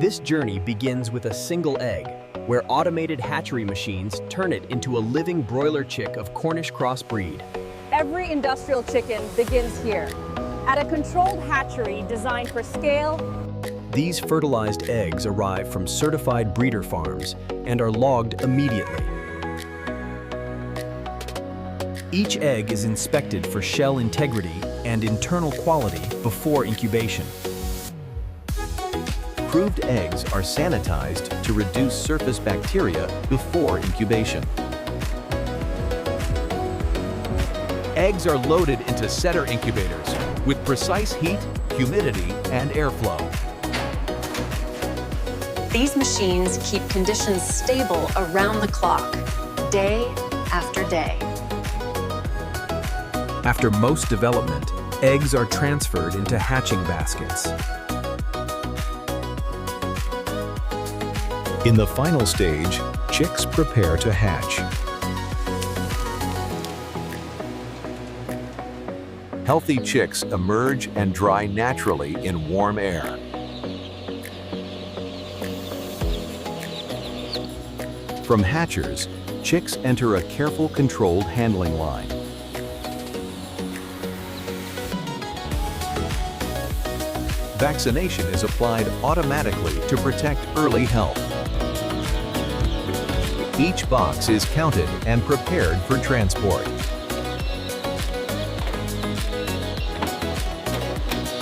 This journey begins with a single egg, where automated hatchery machines turn it into a living broiler chick of Cornish cross breed. Every industrial chicken begins here, at a controlled hatchery designed for scale. These fertilized eggs arrive from certified breeder farms and are logged immediately. Each egg is inspected for shell integrity and internal quality before incubation. Approved eggs are sanitized to reduce surface bacteria before incubation. Eggs are loaded into setter incubators with precise heat, humidity, and airflow. These machines keep conditions stable around the clock, day after day. After most development, eggs are transferred into hatching baskets. In the final stage, chicks prepare to hatch. Healthy chicks emerge and dry naturally in warm air. From hatchers, chicks enter a careful, controlled handling line. Vaccination is applied automatically to protect early health. Each box is counted and prepared for transport.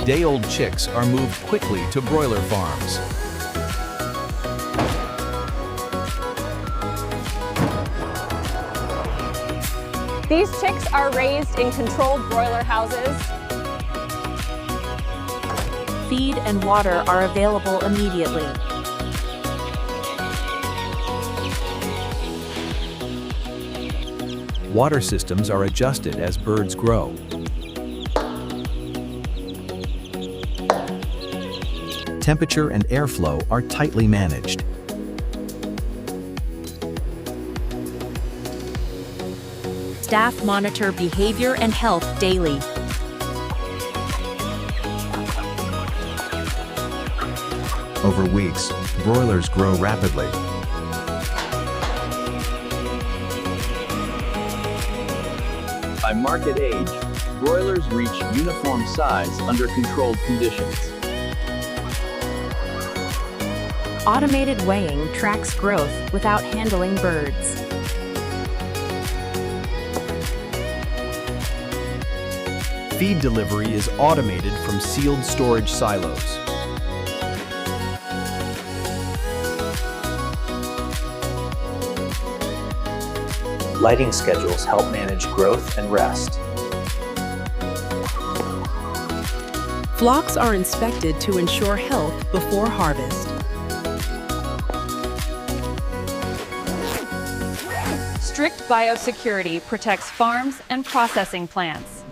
Day-old chicks are moved quickly to broiler farms. These chicks are raised in controlled broiler houses. Feed and water are available immediately. Water systems are adjusted as birds grow. Temperature and airflow are tightly managed. Staff monitor behavior and health daily. Over weeks, broilers grow rapidly. By market age, broilers reach uniform size under controlled conditions. Automated weighing tracks growth without handling birds. Feed delivery is automated from sealed storage silos. Lighting schedules help manage growth and rest. Flocks are inspected to ensure health before harvest. Strict biosecurity protects farms and processing plants.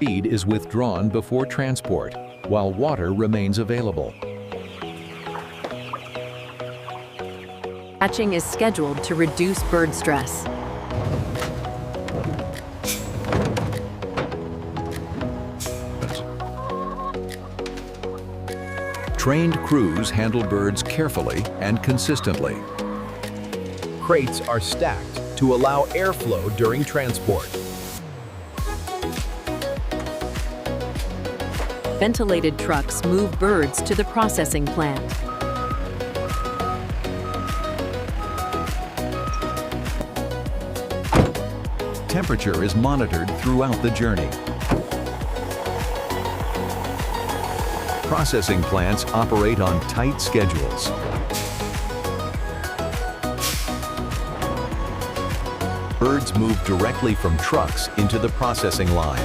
Feed is withdrawn before transport, while water remains available. Hatching is scheduled to reduce bird stress. Trained crews handle birds carefully and consistently. Crates are stacked to allow airflow during transport. Ventilated trucks move birds to the processing plant. Temperature is monitored throughout the journey. Processing plants operate on tight schedules. Birds move directly from trucks into the processing line.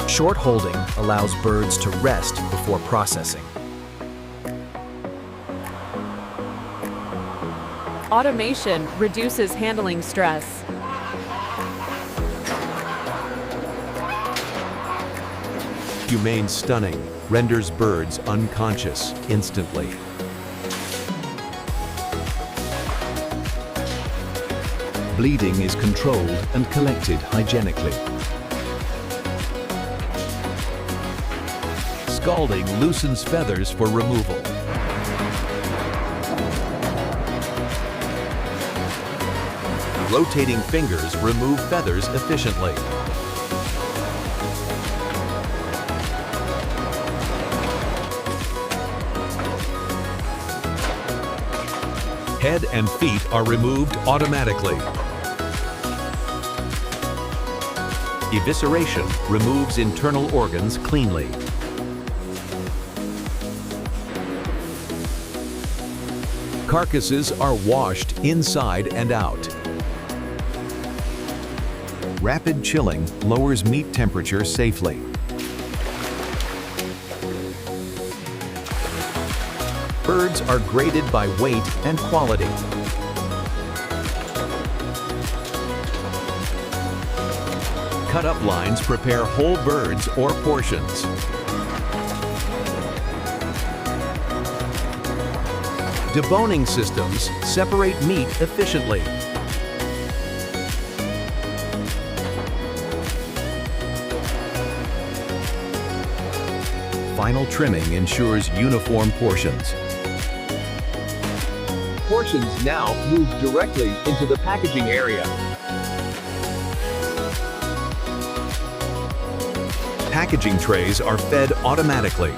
Short holding allows birds to rest before processing. Automation reduces handling stress. Humane stunning renders birds unconscious instantly. Bleeding is controlled and collected hygienically. Scalding loosens feathers for removal. Rotating fingers remove feathers efficiently. Head and feet are removed automatically. Evisceration removes internal organs cleanly. Carcasses are washed inside and out. Rapid chilling lowers meat temperature safely. Birds are graded by weight and quality. Cut-up lines prepare whole birds or portions. Deboning systems separate meat efficiently. Final trimming ensures uniform portions. Portions now move directly into the packaging area. Packaging trays are fed automatically.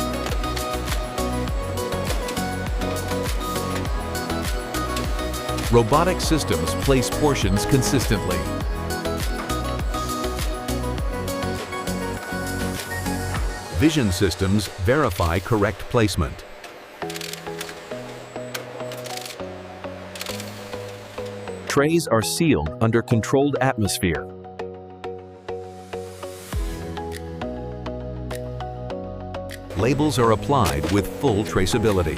Robotic systems place portions consistently. Vision systems verify correct placement. Trays are sealed under controlled atmosphere. Labels are applied with full traceability.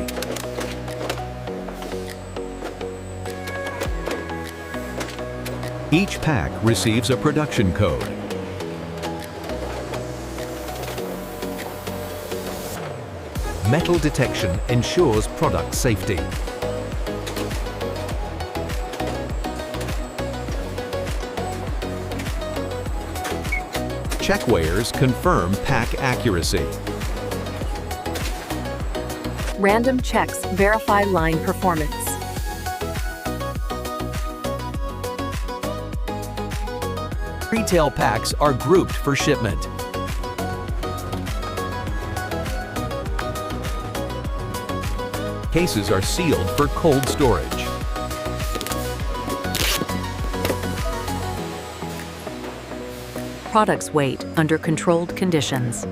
Each pack receives a production code. Metal detection ensures product safety. Check weighers confirm pack accuracy. Random checks verify line performance. Retail packs are grouped for shipment. Cases are sealed for cold storage. Products wait under controlled conditions.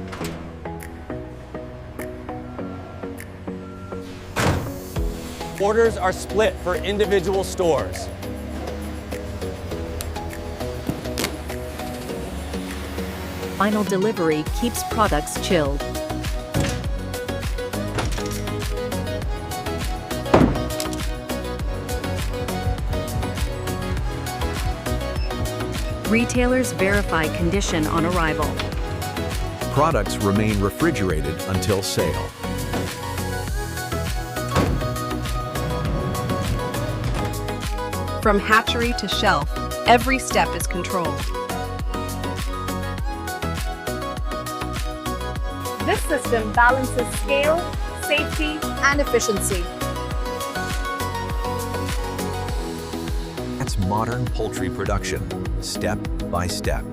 Orders are split for individual stores. Final delivery keeps products chilled. Retailers verify condition on arrival. Products remain refrigerated until sale. From hatchery to shelf, every step is controlled. This system balances scale, safety, and efficiency. That's modern poultry production, step by step.